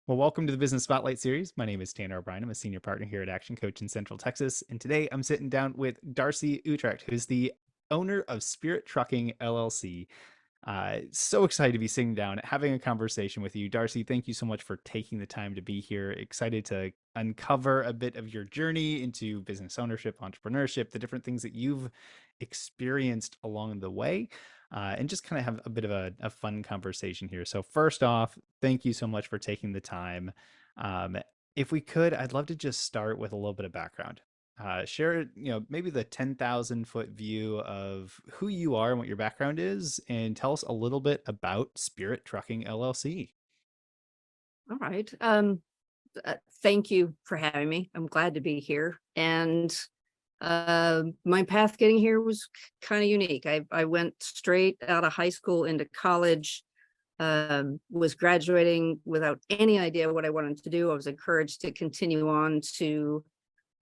Well, welcome to the Business Spotlight series. My name is Tanner O'Brien. I'm a senior partner here at ActionCOACH in Central Texas. And today I'm sitting down with Darci Uetrecht, who's the owner of Spirit Trucking LLC. So excited to be sitting down, having a conversation with you. Darci, thank you so much for taking the time to be here. Excited to uncover a bit of your journey into business ownership, entrepreneurship, the different things that you've experienced along the way. And just kind of have a bit of a fun conversation here. So first off, thank you so much for taking the time. Um, if we could, I'd love to just start with a little bit of background. Share, maybe the 10,000-foot view of who you are and what your background is, and tell us a little bit about Spirit Trucking LLC. All right. Thank you for having me. I'm glad to be here. And my path getting here was kind of unique. I went straight out of high school into college, was graduating without any idea what I wanted to do. I was encouraged to continue on to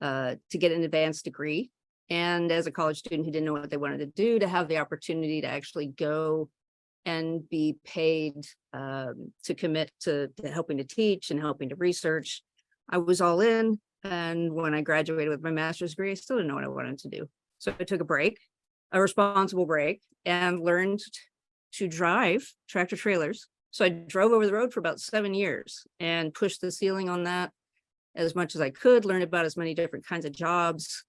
get an advanced degree. And as a college student who didn't know what they wanted to do, to have the opportunity to actually go and be paid to commit to helping to teach and helping to research, I was all in. And when I graduated with my master's degree, I still didn't know what I wanted to do. So I took a break, a responsible break, and learned to drive tractor trailers. So I drove over the road for about 7 years and pushed the ceiling on that as much as I could, learn about as many different kinds of jobs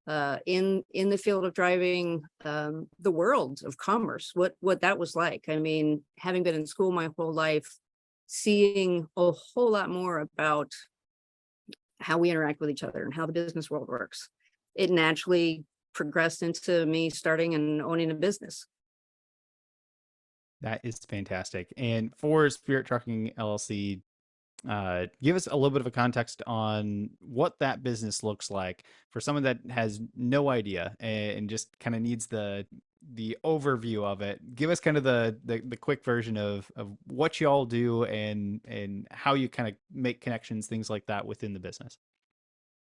in the field of driving, the world of commerce, what that was like. I mean, having been in school my whole life, seeing a whole lot more about how we interact with each other and how the business world works, it naturally progressed into me starting and owning a business. That is fantastic. And for Spirit Trucking LLC, give us a little bit of a context on what that business looks like for someone that has no idea and just kind of needs the overview of it. Give us kind of the quick version of what you all do and how you kind of make connections, things like that within the business.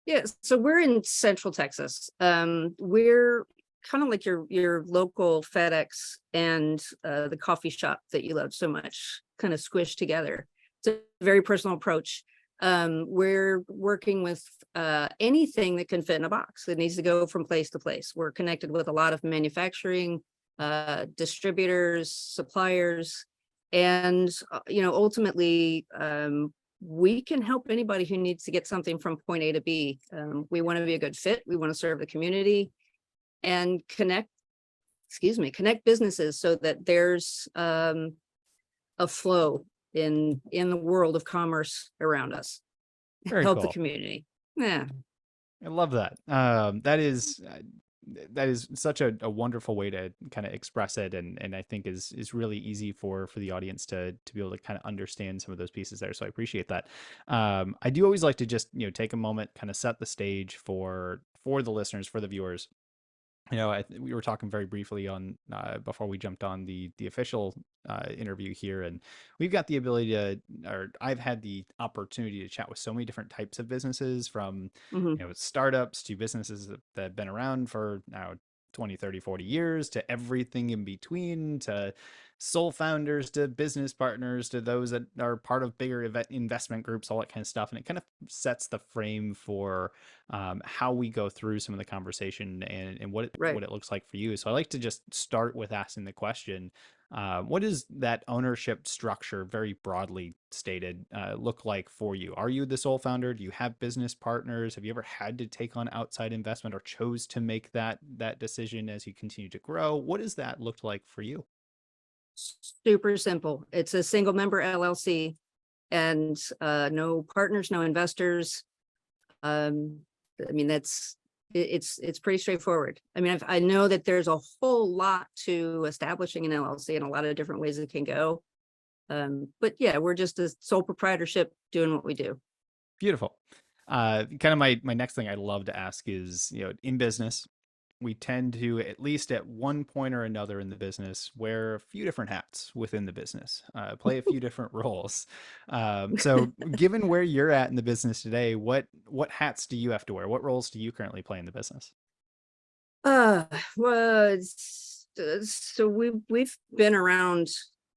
Yeah, so we're in Central Texas. We're kind of like your local FedEx and the coffee shop that you love so much, kind of squished together. It's a very personal approach. We're working with anything that can fit in a box. It needs to go from place to place. We're connected with a lot of manufacturing, distributors, suppliers, and ultimately, we can help anybody who needs to get something from point A to B. We want to be a good fit. We want to serve the community and connect businesses so that there's a flow in the world of commerce around us. Very Help the cool. community. Yeah. I love that. That is such a wonderful way to kind of express it, and I think is really easy for the audience to be able to kind of understand some of those pieces there. So I appreciate that. I do always like to just take a moment, kind of set the stage for the listeners, for the viewers. We were talking very briefly on before we jumped on the official interview here, and we've got the ability to, or I've had the opportunity to chat with so many different types of businesses, from Hmm. startups to businesses that have been around for now 20, 30, 40 years, to everything in between, to sole founders, to business partners, to those that are part of bigger investment groups, all that kind of stuff. And it kind of sets the frame for how we go through some of the conversation and Right. what it looks like for you. So I like to just start with asking the question, what does that ownership structure, very broadly stated, look like for you? Are you the sole founder? Do you have business partners? Have you ever had to take on outside investment or chose to make that decision as you continue to grow? What does that look like for you? Super simple. It's a single member LLC and no partners, no investors. I mean, it's pretty straightforward. I mean, I know that there's a whole lot to establishing an LLC and a lot of different ways it can go. But yeah, we're just a sole proprietorship doing what we do. Beautiful. Kind of my next thing I'd love to ask is, in business, we tend to, at least at one point or another in the business, wear a few different hats within the business, play a few different roles. So given where you're at in the business today, what hats do you have to wear? What roles do you currently play in the business? Uh, well, so we've been around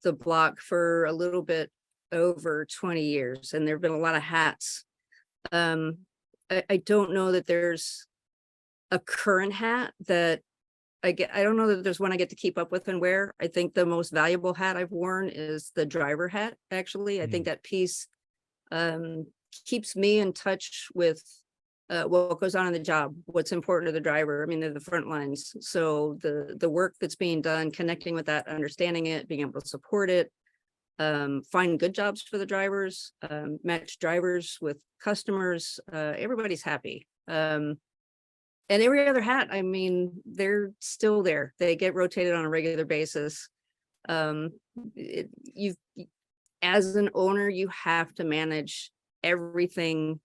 the block for a little bit. over 20 years, and there have been a lot of hats. I don't know that there's a current hat that I don't know that there's one I get to keep up with and wear. I think the most valuable hat I've worn is the driver hat, actually. I think Mm, that piece keeps me in touch with what goes on in the job, what's important to the driver. I mean, they're the front lines. So the work that's being done, connecting with that, understanding it, being able to support it, find good jobs for the drivers, match drivers with customers. Everybody's happy. And every other hat, I mean, they're still there. They get rotated on a regular basis. Um, you, as an owner, you have to manage everything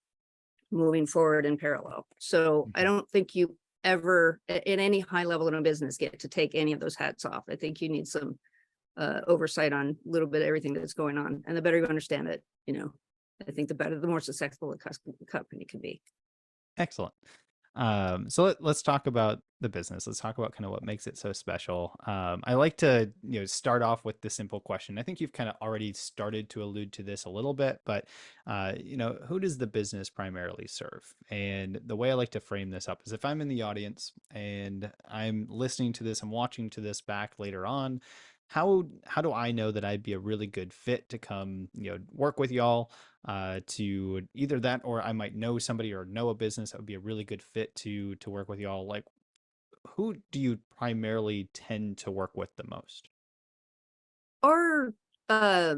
moving forward in parallel. So I mhm. don't think you ever, at any high level in a business, get to take any of those hats off. I think you need some oversight on a little bit of everything that's going on. And the better you understand it, I think the better, the more successful the company can be. Excellent. So let's talk about the business. Let's talk about kind of what makes it so special. I like to, start off with the simple question. I think you've kind of already started to allude to this a little bit, but who does the business primarily serve? And the way I like to frame this up is if I'm in the audience and I'm listening to this, I'm watching to this back later on. How do I know that I'd be a really good fit to come, work with y'all? To either that or I might know somebody or know a business that would be a really good fit to work with y'all. Like, who do you primarily tend to work with the most? Our uh,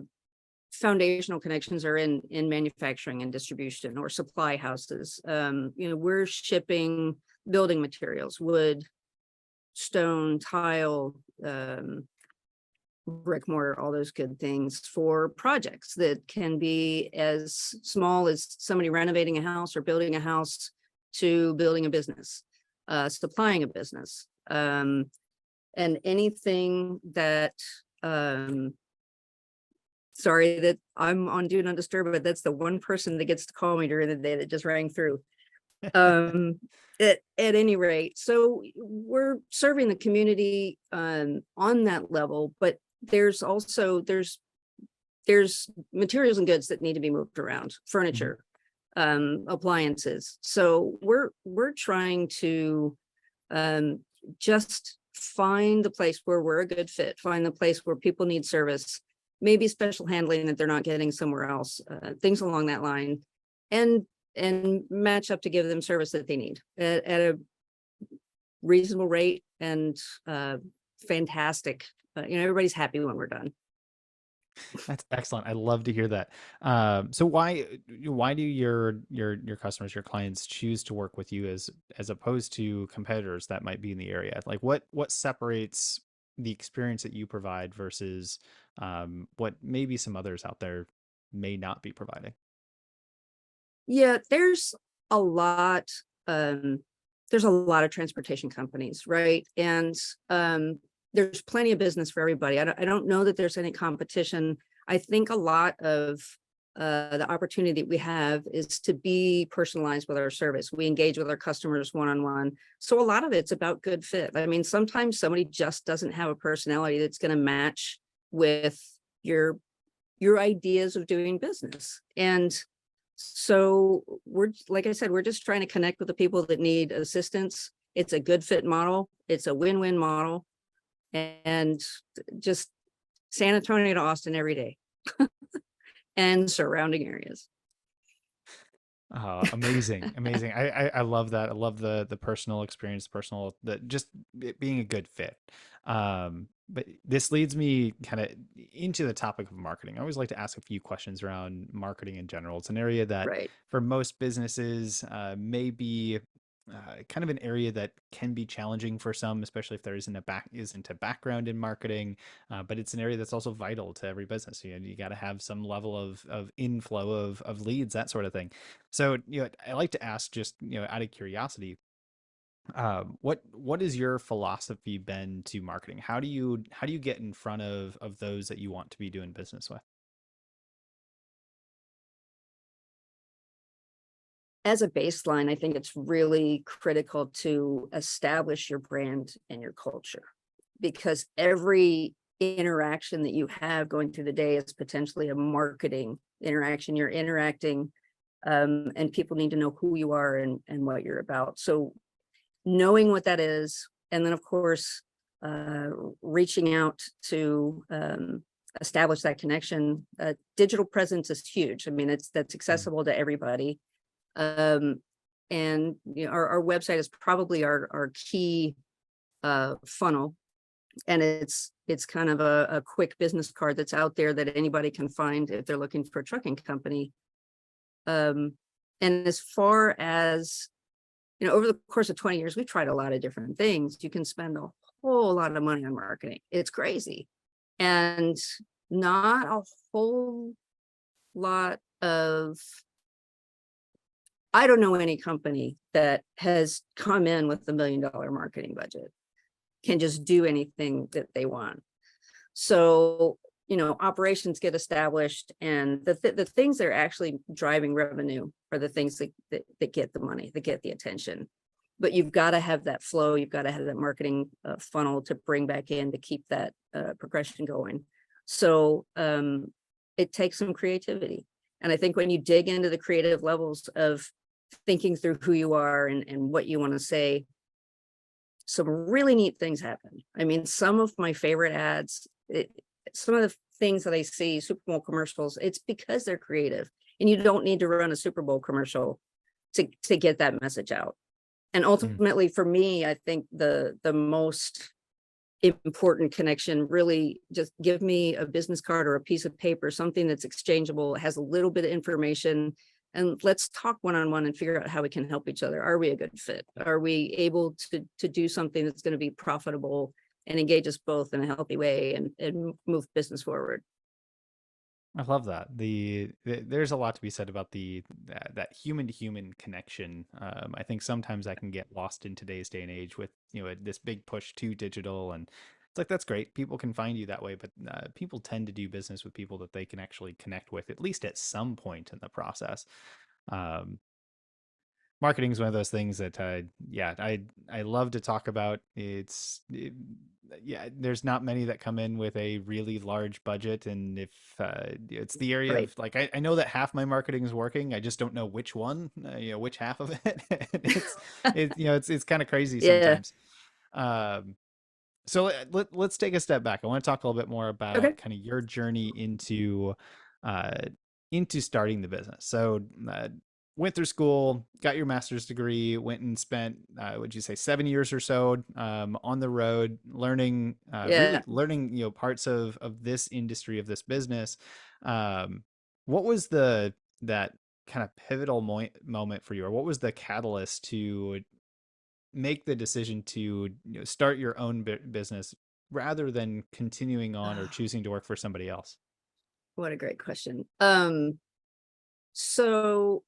foundational connections are in manufacturing and distribution or supply houses. We're shipping building materials, wood, stone, tile, brick, mortar, all those good things for projects that can be as small as somebody renovating a house or building a house to building a business, supplying a business, and anything that, sorry that I'm on do not disturb, but that's the one person that gets to call me during the day that just rang through. At any rate, so we're serving the community on that level, but there's also there's materials and goods that need to be moved around, Mhm. furniture, appliances. So we're trying to just find the place where we're a good fit, find the place where people need service, maybe special handling that they're not getting somewhere else, things along that line, and match up to give them service that they need at a reasonable rate and fantastic. Everybody's happy when we're done. That's excellent. I love to hear that. So why do your customers, your clients choose to work with you as opposed to competitors that might be in the area? Like what separates the experience that you provide versus what maybe some others out there may not be providing? Yeah, a lot, um, there's a lot of transportation companies, right? And there's plenty of business for everybody. I don't know that there's any competition. I think a lot of the opportunity that we have is to be personalized with our service. We engage with our customers one-on-one. So a lot of it's about good fit. I mean, sometimes somebody just doesn't have a personality that's going to match with your your ideas of doing business. And so like I said, we're just trying to connect with the people that need assistance. It's a good fit model. It's a win-win model. And just San Antonio to Austin every day and surrounding areas. Amazing, amazing. I love that. I love the personal experience, personal that just it being a good fit. But this leads me kind of into the topic of marketing. I always like to ask a few questions around marketing in general. It's an area that Right. for most businesses may be kind of an area that can be challenging for some, especially if there isn't a background in marketing. But it's an area that's also vital to every business. You got to have some level of inflow of leads, that sort of thing. So, I like to ask just, out of curiosity, what is your philosophy been to marketing? How do you get in front of those that you want to be doing business with? As a baseline, I think it's really critical to establish your brand and your culture, because interaction that you have going through the day is potentially a marketing interaction. You're interacting, and people need to know who you are and what you're about. So knowing what that is, and then of course, reaching out to establish that connection. Digital presence is huge. I mean, that's accessible to everybody. And you know, our website is probably our key funnel. And it's kind of a quick business card that's out there that anybody can find if they're looking for a trucking company. And as far as, you know, over the course of 20 years, we've tried a lot of different things. You can spend a whole lot of money on marketing. It's crazy. And not a whole lot of, I don't know any company that has come in with $1 million marketing budget, can just do anything that they want. So, you know, operations get established, and the things that are actually driving revenue are the things that get the money, that get the attention. But you've got to have that flow. You've got to have that marketing funnel to bring back in to keep that progression going. So it takes some creativity. And I think when you dig into the creative levels of thinking through who you are and what you want to say, some really neat things happen. I mean, some of my favorite ads, some of the things that I see, Super Bowl commercials, it's because they're creative, and you don't need to run a Super Bowl commercial to get that message out. And ultimately, for me, I think the most important connection, really just give me a business card or a piece of paper, something that's exchangeable, has a little bit of information, and let's talk one-on-one and figure out how we can help each other. Are we a good fit? Are we able to do something that's going to be profitable and engage us both in a healthy way and move business forward? I love that. There's a lot to be said about that human to human connection. I think sometimes that can get lost in today's day and age with, you know, this big push to digital, and it's like, that's great. People can find you that way, but people tend to do business with people that they can actually connect with, at least at some point in the process. Um, Marketing is one of those things that yeah, I love to talk about. Yeah, there's not many that come in with a really large budget, and if it's the area Right. of, like, I know that half my marketing is working, I just don't know which one, you know, which half of it. You know, it's kind of crazy Yeah. sometimes. um so let's take a step back. I want to talk a little bit more Okay. about kind of your journey uh, into starting the business. So went through school, got your master's degree, went and spent, would you say 7 years or so on the road, learning, Yeah. really learning, you know, parts of this industry, of this business. What was that kind of pivotal moment for you, or what was the catalyst to make the decision to, you know, start your own business rather than continuing on or choosing to work for somebody else? What a great question. So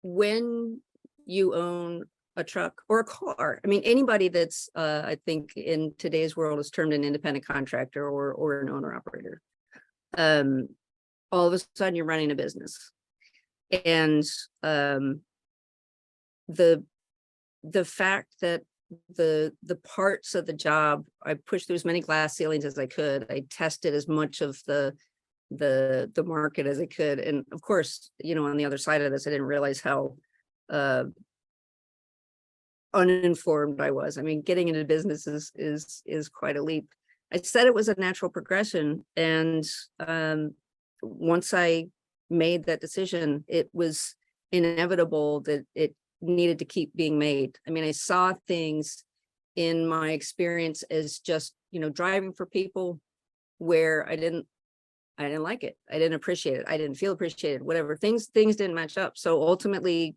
when you own a truck or a car, I mean, anybody that's I think in today's world is termed an independent contractor or an owner operator. Um, all of a sudden you're running a business. And the fact that the parts of the job, I pushed through as many glass ceilings as I could. I tested as much of the market as I could. And of course, you know, on the other side of this, I didn't realize how uninformed I was. I mean, getting into business is quite a leap. I said it was a natural progression, and once I made that decision, it was inevitable that it needed to keep being made. I mean, I saw things in my experience as just, you know, driving for people where I didn't like it. I didn't appreciate it. I didn't feel appreciated, whatever. Things didn't match up. So ultimately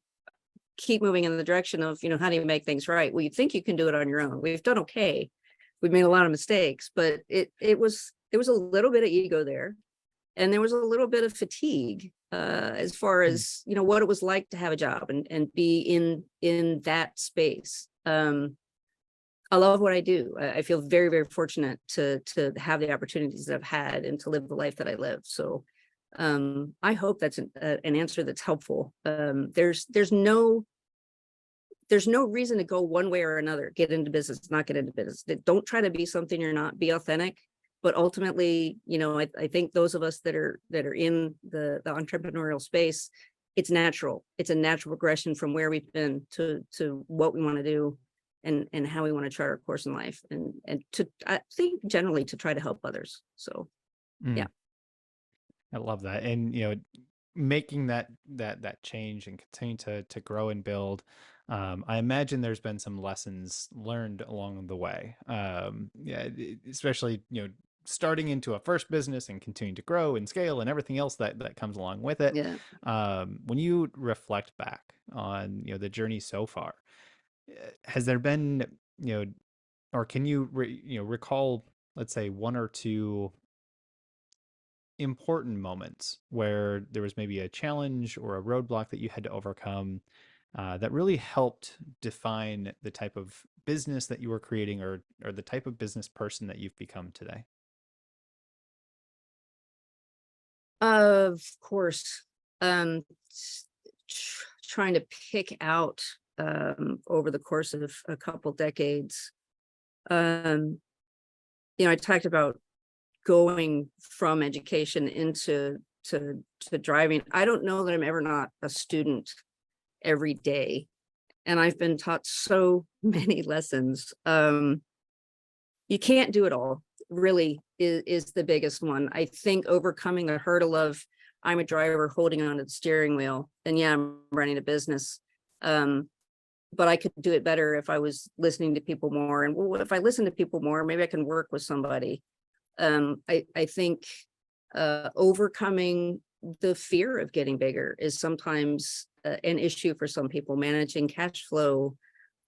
keep moving in the direction of, you know, how do you make things right? Well, you think you can do it on your own. We've done okay. We've made a lot of mistakes, but there was a little bit of ego there, and there was a little bit of fatigue as far Hmm. as, you know, what it was like to have a job and be in that space. I love what I do. I feel very, very fortunate to have the opportunities that I've had and to live the life that I live. So I hope that's an answer that's helpful. There's no reason to go one way or another. Get into business, not get into business. Don't try to be something you're not. Be authentic. but ultimately, I think those of us that are in the entrepreneurial space, it's natural. It's a natural progression from where we've been to what we want to do and how we want to chart our course in life, and to, I think, generally to try to help others. So Mm, yeah. I love that. And, making that change and continue to grow and build. I imagine there's been some lessons learned along the way. Yeah, especially, starting into a first business and continuing to grow and scale and everything else that comes along with it. Yeah. When you reflect back on, the journey so far, has there been, or can you recall, let's say, one or two important moments where there was maybe a challenge or a roadblock that you had to overcome, that really helped define the type of business that you were creating, or the type of business person that you've become today? Of course. Trying to pick out over the course of a couple decades. Um, I talked about going from education into to driving. I don't know that I'm ever not a student every day, and I've been taught so many lessons. You can't do it all, really, is the biggest one. I think overcoming the hurdle of, I'm a driver holding on to the steering wheel, and yeah, I'm running a business. But I could do it better if I was listening to people more. And well, if I listen to people more, maybe I can work with somebody. I think overcoming the fear of getting bigger is sometimes an issue for some people. Managing cash flow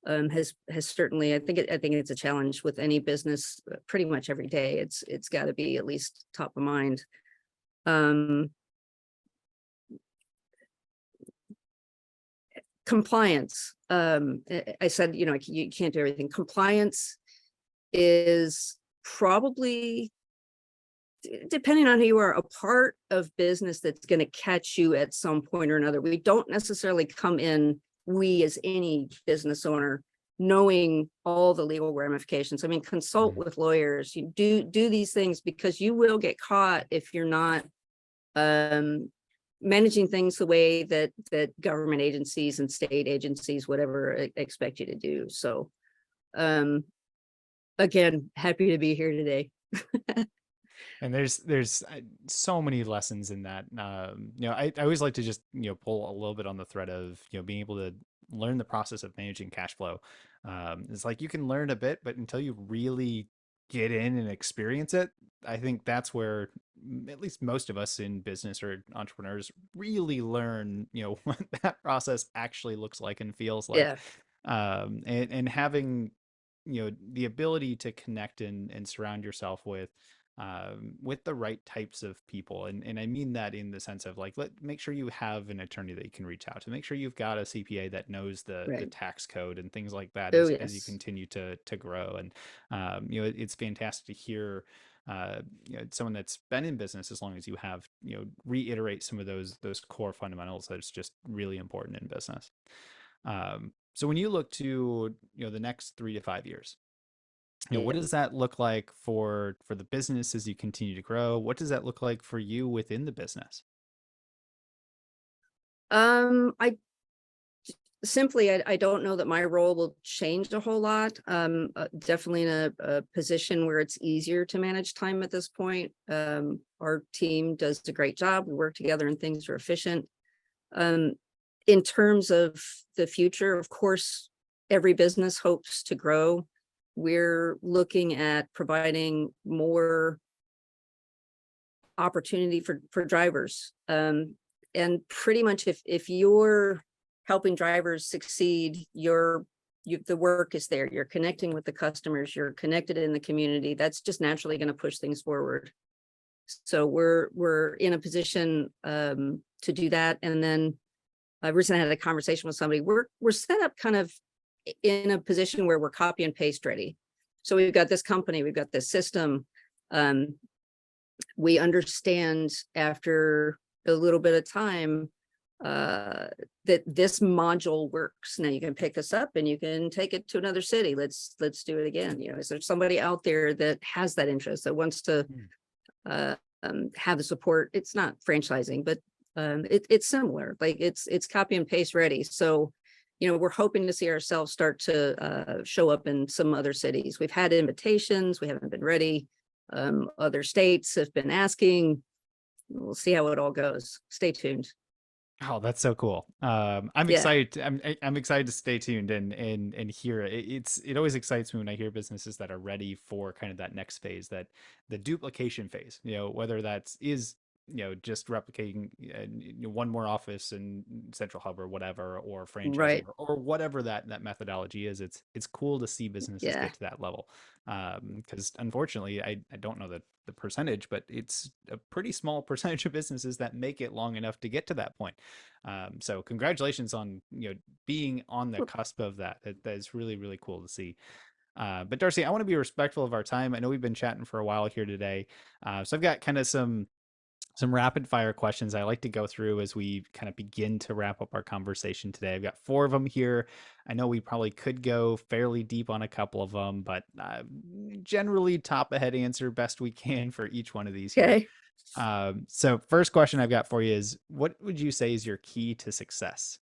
has certainly, I think it's a challenge with any business. Pretty much every day, it's got to be at least top of mind. Compliance. I said, you can't do everything. Compliance is probably, depending on who you are, a part of business that's going to catch you at some point or another. We don't necessarily come in, we as any business owner, knowing all the legal ramifications. I mean, consult Mhm. with lawyers. You do these things, because you will get caught if you're not managing things the way that government agencies and state agencies, whatever, expect you to do. So again, happy to be here today. And there's so many lessons in that. I always like to just, pull a little bit on the thread of, being able to learn the process of managing cash flow. It's like you can learn a bit, but until you really get in and experience it, I think that's where, at least most of us in business or entrepreneurs, really learn, what that process actually looks like and feels like. Yeah. And having, the ability to connect and surround yourself with the right types of people. And I mean that in the sense of, like, make sure you have an attorney that you can reach out to, make sure you've got a CPA that knows the Right. tax code and things like that, Oh as you yes. continue to grow. And it's fantastic to hear someone that's been in business as long as you have, reiterate some of those core fundamentals that's just really important in business. So when you look to, the next 3 to 5 years, what Yeah. does that look like for the business as you continue to grow? What does that look like for you within the business? I simply, I don't know that my role will change a whole lot. Definitely in a position where it's easier to manage time at this point. Our team does a great job. We work together and things are efficient. Um, in terms of the future, of course, every business hopes to grow. We're looking at providing more opportunity for drivers. And pretty much if you're helping drivers succeed, the work is there. You're connecting with the customers, you're connected in the community. That's just naturally going to push things forward. So we're in a position to do that. And then I recently had a conversation with somebody. We're set up kind of in a position where we're copy and paste ready. So we've got this company, we've got this system. We understand after a little bit of time that this module works. Now you can pick this up and you can take it to another city. Let's do it again. Is there somebody out there that has that interest, that wants to uh, have the support? It's not franchising, but it's similar. Like it's copy and paste ready. So, we're hoping to see ourselves start to show up in some other cities. We've had invitations, we haven't been ready. Other states have been asking. We'll see how it all goes. Stay tuned. Oh, that's so cool. I'm Yeah, excited. I'm excited to stay tuned and hear it. It always excites me when I hear businesses that are ready for kind of that next phase, that the duplication phase. Whether that's is just replicating one more office and central hub or whatever, or franchising right. or whatever that methodology is. It's cool to see businesses Yeah, get to that level. Because unfortunately, I don't know the percentage, but it's a pretty small percentage of businesses that make it long enough to get to that point. So congratulations on being on the Well, cusp of that. That is really really cool to see. But Darci, I want to be respectful of our time. I know we've been chatting for a while here today, so I've got kind of some rapid fire questions I like to go through as we kind of begin to wrap up our conversation today. I've got 4 of them here. I know we probably could go fairly deep on a couple of them, but generally top ahead answer best we can for each one of these here. okay. So first question I've got for you is, what would you say is your key to success?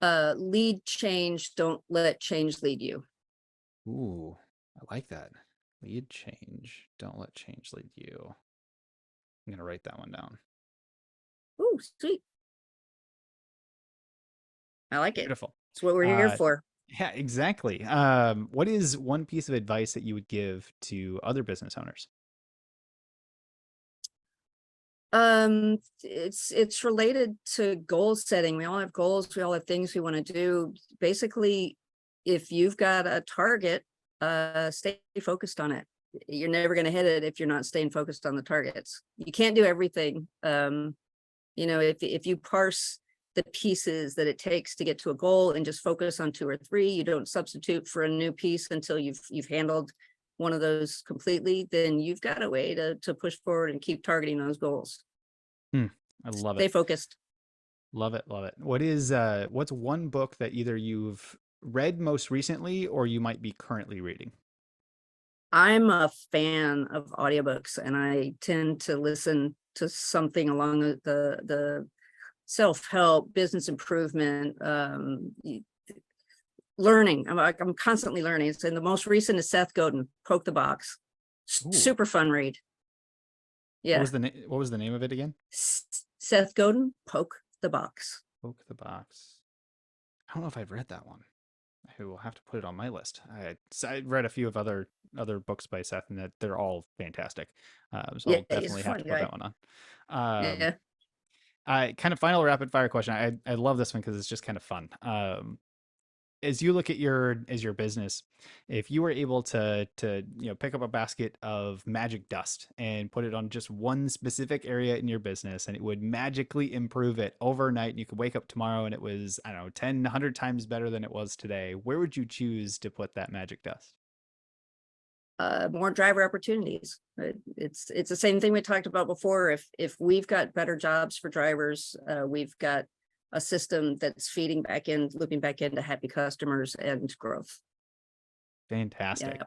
Lead change, don't let change lead you. Ooh, I like that. Lead change. Don't let change lead you. I'm going to write that one down. Oh, sweet. I like it. Beautiful. It's what we're here Uh, for. yeah, exactly. What is one piece of advice that you would give to other business owners? It's related to goal setting. We all have goals, we all have things we want to do. Basically, if you've got a target, stay focused on it. You're never going to hit it if you're not staying focused on the targets. You can't do everything. If you parse the pieces that it takes to get to a goal and just focus on 2 or 3, you don't substitute for a new piece until you've handled one of those completely, then you've got a way to push forward and keep targeting those goals. Hmm, I love Stay it. focused. Love it. Love it. What's one book that either you've read most recently or you might be currently reading? I'm a fan of audiobooks, and I tend to listen to something along the self-help, business improvement, learning. I'm constantly learning. And the most recent is Seth Godin, Poke the Box. Ooh, Super fun read. Yeah. what was the name of it again? Seth Godin, Poke the Box. Poke the Box. I don't know if I've read that one. I will have to put it on my list. I read a few of other books by Seth, and that they're all fantastic. So Yeah, I'll he's a definitely have fun to put guy. that one on. Yeah. I kind of final rapid fire question. I love this one because it's just kind of fun. As you look at your business, if you were able to pick up a basket of magic dust and put it on just one specific area in your business, and it would magically improve it overnight, and you could wake up tomorrow and it was, I don't know, 10 100 times better than it was today, where would you choose to put that magic dust? More driver opportunities. It's the same thing we talked about before. If we've got better jobs for drivers, we've got a system that's feeding back in, looping back into happy customers and growth. Fantastic. Yeah.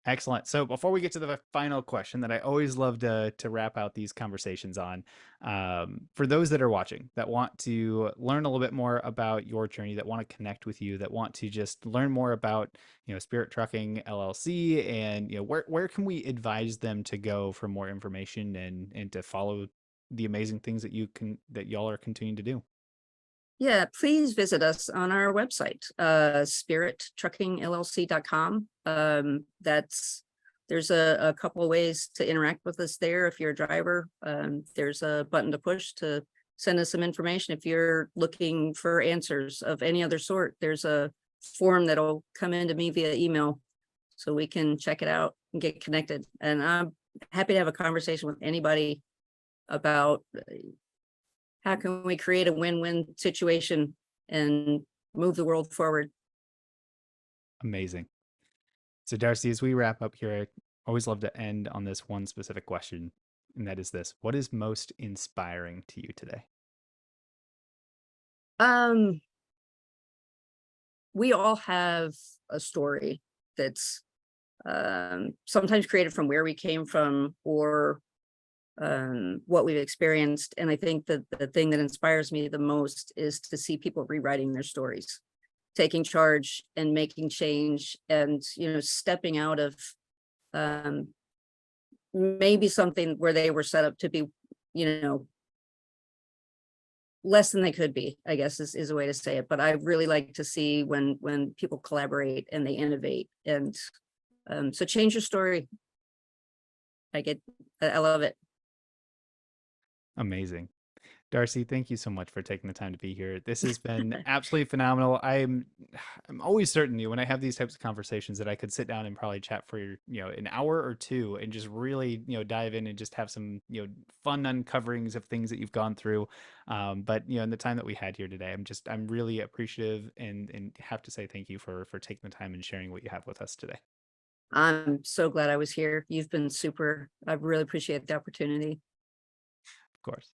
Excellent. So before we get to the final question that I always love to wrap out these conversations on, for those that are watching that want to learn a little bit more about your journey, that want to connect with you, that want to just learn more about Spirit Trucking LLC, and where can we advise them to go for more information and to follow the amazing things that y'all are continuing to do? Yeah, please visit us on our website, spirittruckingllc.com. There's a couple of ways to interact with us there. If you're a driver, there's a button to push to send us some information. If you're looking for answers of any other sort, there's a form that'll come into me via email so we can check it out and get connected. And I'm happy to have a conversation with anybody about how can we create a win-win situation and move the world forward. Amazing. So Darcy, as we wrap up here, I always love to end on this one specific question. and that is this: what is most inspiring to you today? Um, we all have a story that's sometimes created from where we came from or what we've experienced. And I think that the thing that inspires me the most is to see people rewriting their stories, taking charge and making change, and stepping out of um, maybe something where they were set up to be, you know, less than they could be, I guess is a way to say it. But I really like to see when people collaborate and they innovate. And so change your story. I love it. Amazing. Darci, thank you so much for taking the time to be here. This has been absolutely phenomenal. I'm always certain when I have these types of conversations that I could sit down and probably chat for an hour or two and just really dive in and just have some fun uncoverings of things that you've gone through. But in the time that we had here today, I'm really appreciative and have to say thank you for taking the time and sharing what you have with us today. I'm so glad I was here. You've been super. I really appreciate the opportunity. Of course.